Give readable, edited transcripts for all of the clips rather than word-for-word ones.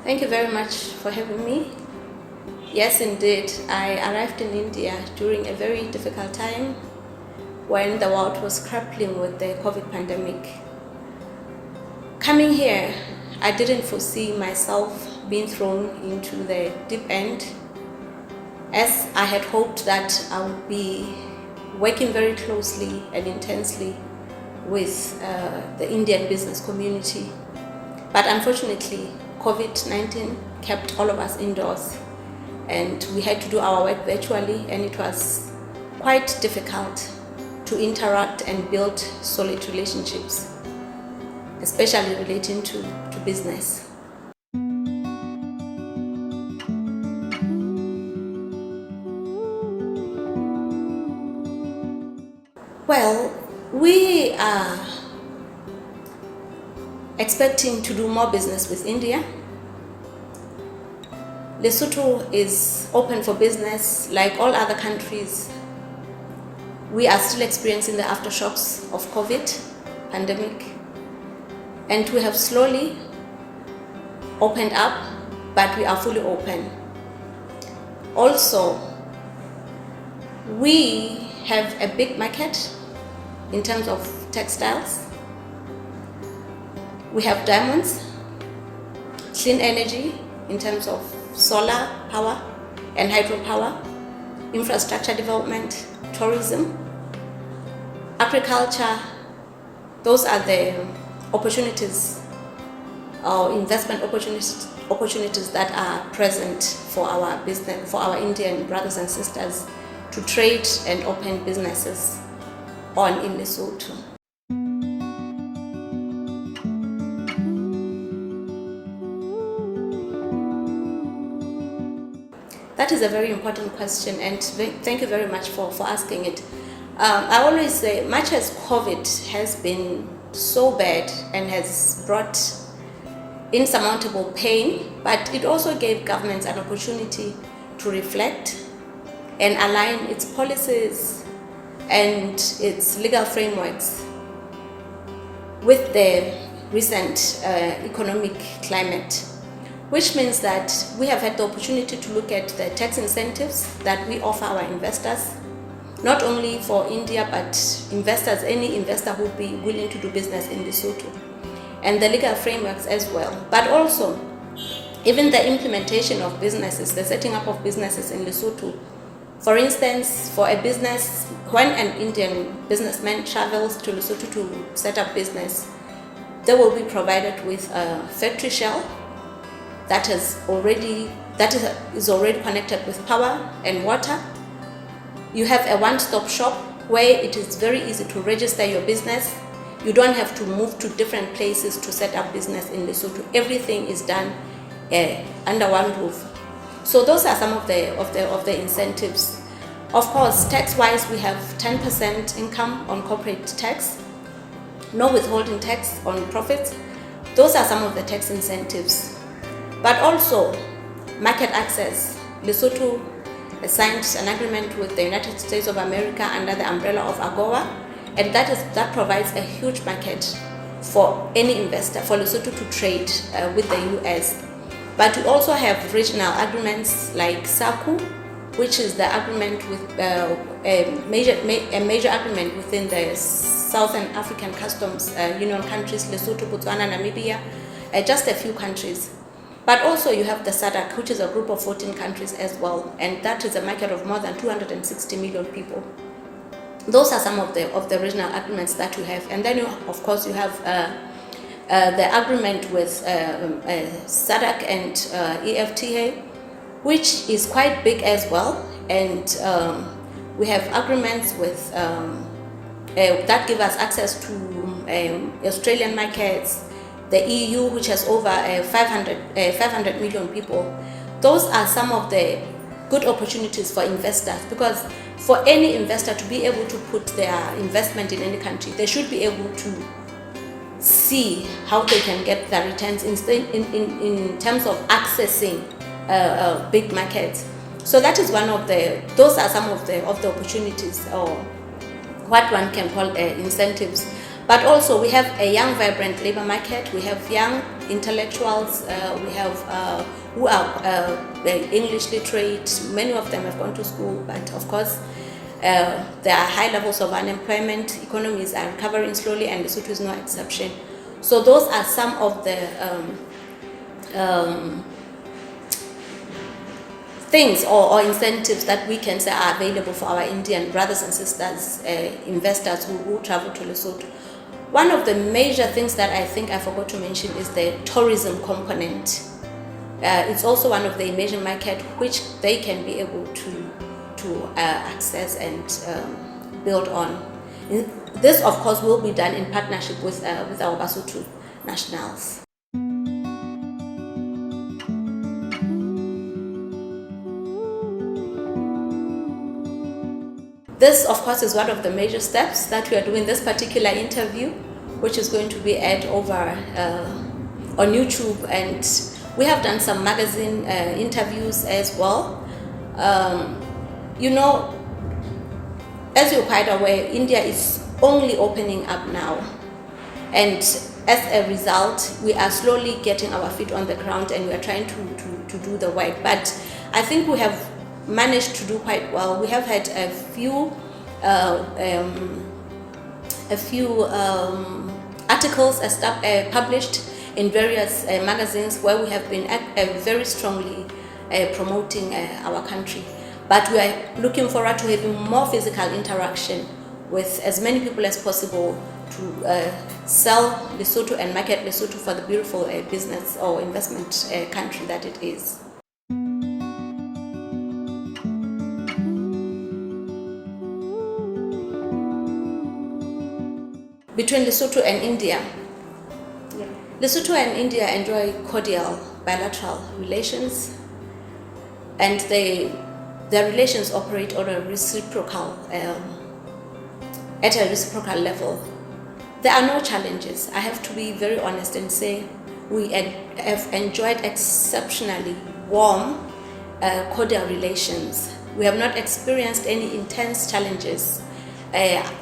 Thank you very much for having me. Yes, indeed, I arrived in India during a very difficult time when the world was grappling with the COVID pandemic. Coming here, I didn't foresee myself being thrown into the deep end, as I had hoped that I would be working very closely and intensely with the Indian business community. But unfortunately, COVID-19 kept all of us indoors, and we had to do our work virtually, and it was quite difficult to interact and build solid relationships, especially relating to business. Well, we are expecting to do more business with India. Lesotho is open for business like all other countries. We are still experiencing the aftershocks of COVID pandemic, and we have slowly opened up, but we are fully open. Also, we have a big market in terms of textiles. We have diamonds, clean energy in terms of solar power and hydropower, infrastructure development, tourism, agriculture. Those are the opportunities or investment opportunities that are present for our business, for our Indian brothers and sisters to trade and open businesses in Lesotho. That is a very important question, and thank you very much for asking it. I always say, much as COVID has been so bad and has brought insurmountable pain, but it also gave governments an opportunity to reflect and align its policies and its legal frameworks with the recent economic climate, which means that we have had the opportunity to look at the tax incentives that we offer our investors, not only for India, but investors, any investor who would be willing to do business in Lesotho, and the legal frameworks as well. But also, even the implementation of businesses, the setting up of businesses in Lesotho. For instance, for a business, when an Indian businessman travels to Lesotho to set up business, they will be provided with a factory shell that is already connected with power and water. You have a one-stop shop where it is very easy to register your business. You don't have to move to different places to set up business in Lesotho. Everything is done under one roof. So those are some of the incentives. Of course, tax-wise, we have 10% income on corporate tax, no withholding tax on profits. Those are some of the tax incentives. But also, market access. Lesotho has signed an agreement with the United States of America under the umbrella of AGOA, and that provides a huge market for any investor, for Lesotho to trade with the US. But we also have regional agreements like SACU, which is the agreement with a major agreement within the Southern African Customs Union countries, Lesotho, Botswana, Namibia, just a few countries. But also you have the SADC, which is a group of 14 countries as well, and that is a market of more than 260 million people. Those are some of the regional agreements that you have. And then, of course, you have the agreement with SADC and EFTA, which is quite big as well. And we have agreements with that give us access to Australian markets, the EU, which has over 500 million people. Those are some of the good opportunities for investors, because for any investor to be able to put their investment in any country, they should be able to see how they can get their returns in terms of accessing big markets. So that is those are some of the opportunities, or what one can call incentives. But also we have a young, vibrant labor market. We have young intellectuals, we have who are English literate. Many of them have gone to school, but of course there are high levels of unemployment. Economies are recovering slowly, and Lesotho is no exception. So those are some of the things or incentives that we can say are available for our Indian brothers and sisters, investors who travel to Lesotho. One of the major things that I think I forgot to mention is the tourism component. It's also one of the emerging market which they can be able to access and build on. This, of course, will be done in partnership with our Basotho nationals. This, of course, is one of the major steps that we are doing this particular interview, which is going to be aired over on YouTube, and we have done some magazine interviews as well. You know, as you're quite aware, India is only opening up now, and as a result, we are slowly getting our feet on the ground, and we are trying to do the work. But I think we have managed to do quite well. We have had a few articles published in various magazines where we have been very strongly promoting our country. But we are looking forward to having more physical interaction with as many people as possible to sell Lesotho and market Lesotho for the beautiful business or investment country that it is. Between Lesotho and India. Yeah. Lesotho and India enjoy cordial bilateral relations, and their relations operate on a reciprocal, at a reciprocal level. There are no challenges. I have to be very honest and say we have enjoyed exceptionally warm, cordial relations. We have not experienced any intense challenges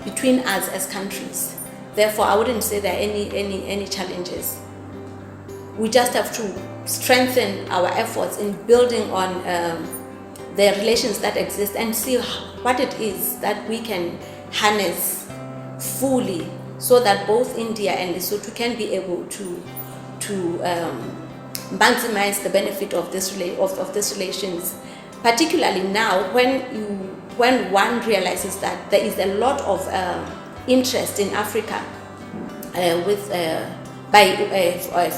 between us as countries. Therefore, I wouldn't say there are any challenges. We just have to strengthen our efforts in building on the relations that exist and see what it is that we can harness fully, so that both India and Lesotho can be able to maximize the benefit of these relations, particularly now when one realizes that there is a lot of interest in Africa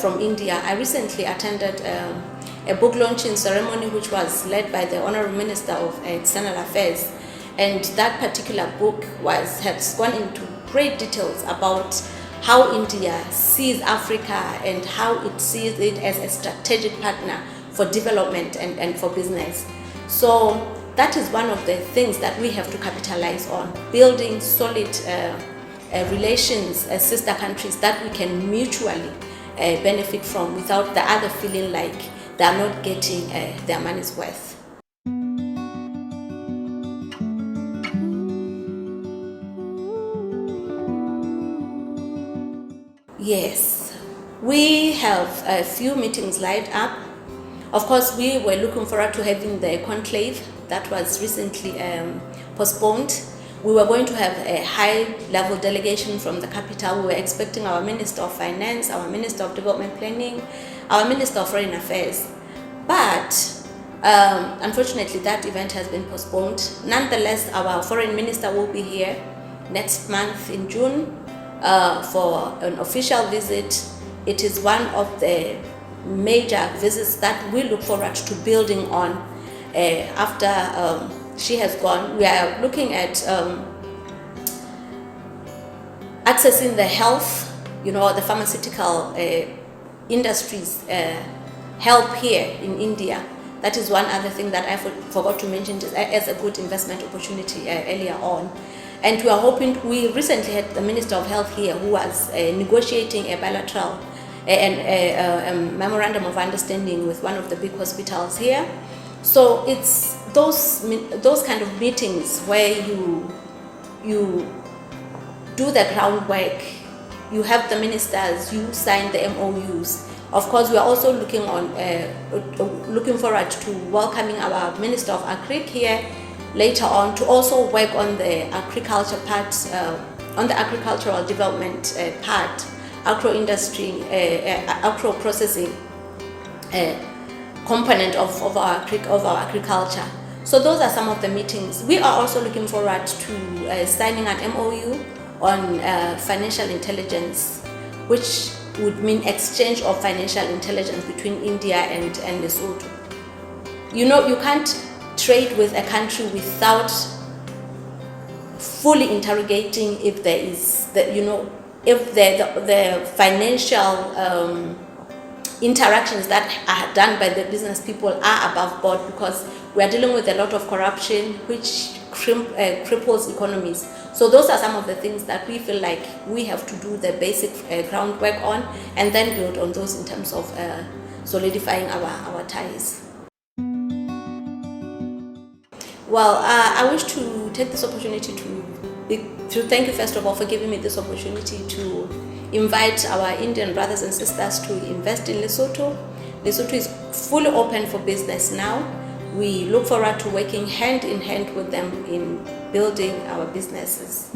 from India. I recently attended a book launching ceremony which was led by the Honorable Minister of External Affairs, and that particular book has gone into great details about how India sees Africa and how it sees it as a strategic partner for development and for business. So that is one of the things that we have to capitalize on, building solid relations as sister countries that we can mutually benefit from without the other feeling like they are not getting their money's worth. Yes, we have a few meetings lined up. Of course, we were looking forward to having the conclave that was recently postponed. We were going to have a high-level delegation from the capital. We were expecting our Minister of Finance, our Minister of Development Planning, our Minister of Foreign Affairs. But unfortunately, that event has been postponed. Nonetheless, our Foreign Minister will be here next month in June for an official visit. It is one of the major visits that we look forward to building on after she has gone. We are looking at accessing the health, the pharmaceutical industries help here in India. That is one other thing that I forgot to mention as a good investment opportunity earlier on. And we are hoping, we recently had the Minister of Health here who was negotiating a bilateral a memorandum of understanding with one of the big hospitals here. So it's those kind of meetings where you do the groundwork, you have the ministers, you sign the MOUs, Of course, we are also looking forward to welcoming our Minister of Agric here later on to also work on the agriculture part, on the agricultural development part, agro-industry, agro-processing component of our agriculture. So those are some of the meetings. We are also looking forward to signing an MOU on financial intelligence, which would mean exchange of financial intelligence between India and Lesotho. You know, you can't trade with a country without fully interrogating if there is if the financial interactions that are done by the business people are above board, because we are dealing with a lot of corruption which cripples economies. So those are some of the things that we feel like we have to do the basic groundwork on, and then build on those in terms of solidifying our ties. Well, I wish to take this opportunity to thank you first of all for giving me this opportunity to invite our Indian brothers and sisters to invest in Lesotho. Lesotho is fully open for business now. We look forward to working hand in hand with them in building our businesses.